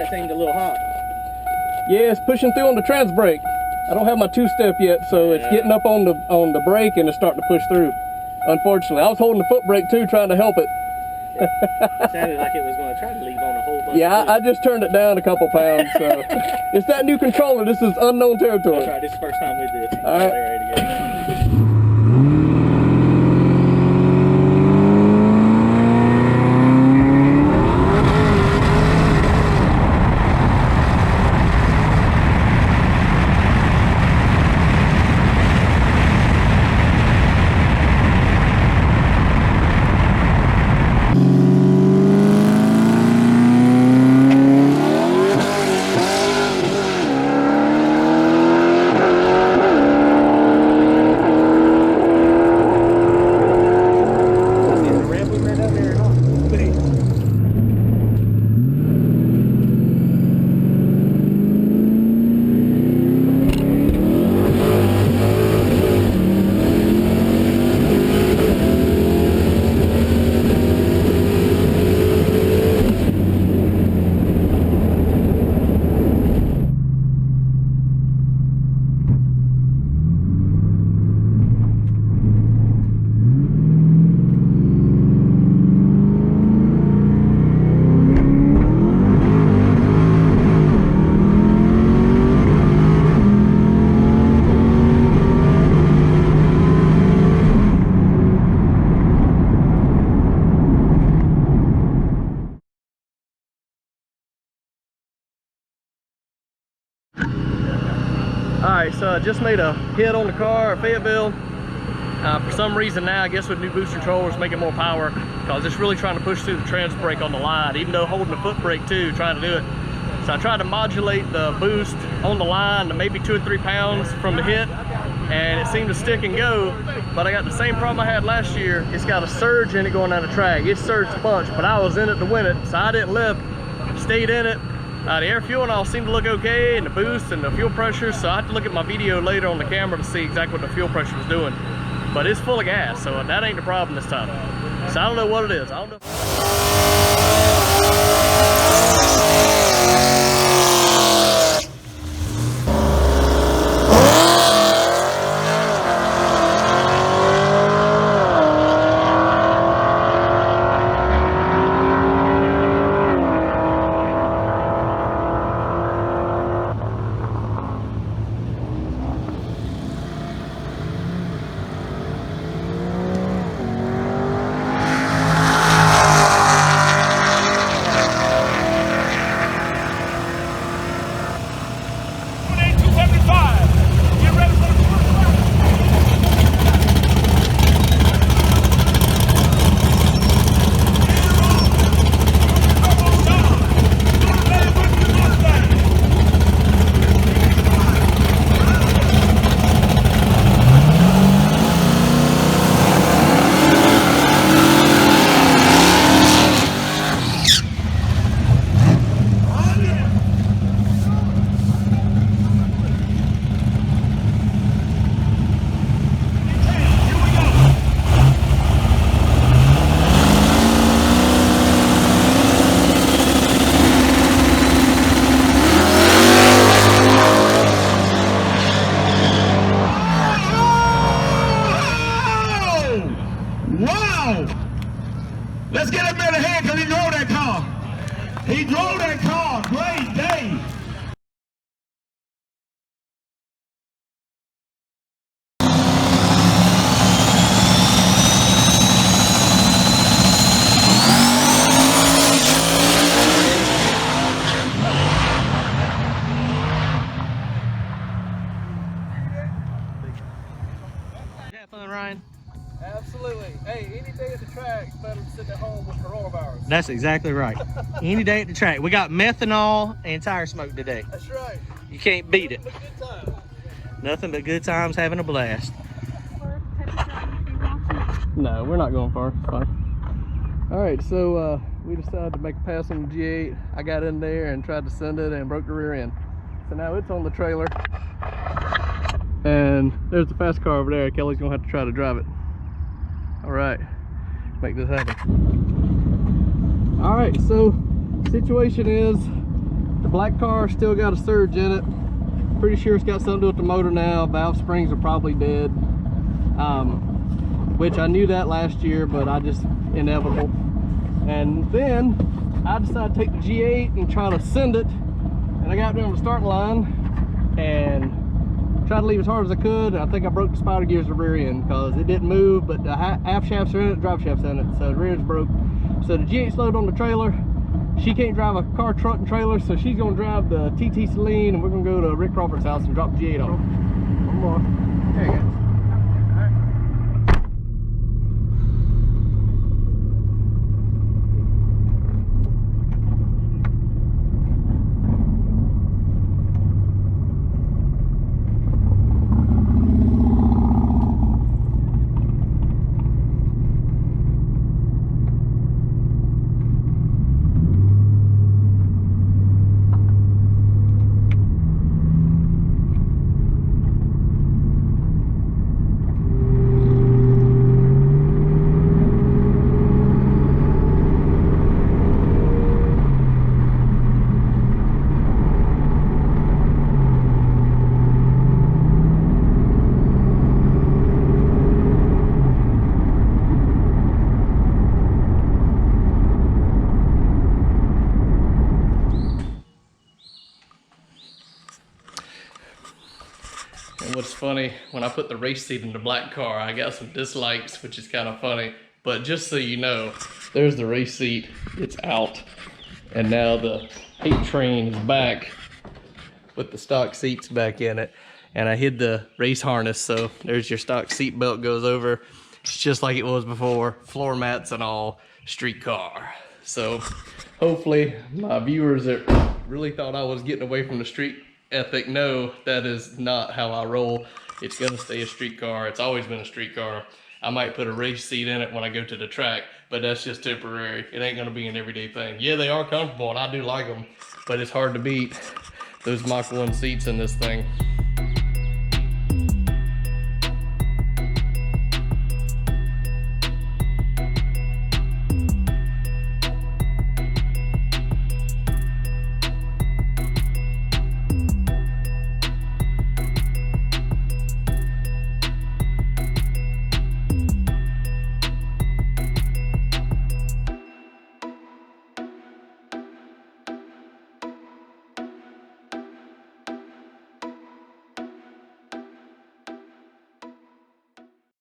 that thing a little hot. Yeah, it's pushing through on the transbrake. I don't have my two-step yet, so it's getting up on the brake and it's starting to push through. Unfortunately, I was holding the foot brake too, trying to help it. It sounded like it was going to try to leave on a whole bunch. Yeah, I just turned it down a couple pounds. So it's that new controller. This is unknown territory. That's right. This is the first time we did. All right. They're ready to go. Alright, so I just made a hit on the car, a Fayetteville. For some reason now, I guess with new boost controllers, making more power, because it's really trying to push through the transbrake on the line, even though holding the foot brake too, trying to do it. So I tried to modulate the boost on the line to maybe 2 or 3 pounds from the hit, and it seemed to stick and go, but I got the same problem I had last year. It's got a surge in it going down the track. It surged a bunch, but I was in it to win it, so I didn't lift, stayed in it. The air fuel and all seemed to look okay, and the boost and the fuel pressure, so I have to look at my video later on the camera to see exactly what the fuel pressure was doing. But it's full of gas, so that ain't the problem this time. So I don't know what it is. I don't know. Let's get him in the head because he drove that car. He drove that car. Great day. Have fun, Ryan. Absolutely. Hey, any day at the track is better than sitting at home with coronavirus. That's exactly right. Any day at the track. We got methanol and tire smoke today. That's right. You can't beat it. Good time. Nothing but good times, having a blast. No, we're not going far. It's fine. All right, so we decided to make a pass on the G8. I got in there and tried to send it and broke the rear end. So now it's on the trailer. And there's the fast car over there. Kelly's gonna have to try to drive it. All right, make this happen. All right, so situation is The black car still got a surge in it. Pretty sure it's got something to do with the motor now. Valve springs are probably dead. Which I knew that last year, but I just inevitable. And then I decided to take the G8 and try to send it. And I got down the starting line and tried to leave as hard as I could. I think I broke the spider gears of the rear end because it didn't move, but the half shafts are in it, drive shafts in it, so the rear end's broke. So the G8 slowed on the trailer. She can't drive a car, truck, and trailer, so she's gonna drive the TTSaleen, and we're gonna go to Rick Crawford's house and drop the G8 on. One more. There you go. And what's funny, when I put the race seat in the black car, I got some dislikes, which is kind of funny. But just so you know, there's the race seat, it's out. And now the hate train is back with the stock seats back in it. And I hid the race harness, so there's your stock seat belt goes over. It's just like it was before, floor mats and all, street car. So hopefully my viewers that really thought I was getting away from the street ethic, no, that is not how I roll. It's gonna stay a street car. It's always been a street car. I might put a race seat in it when I go to the track, but that's just temporary. It ain't gonna be an everyday thing. Yeah, they are comfortable and I do like them, but it's hard to beat those Mach 1 seats in this thing.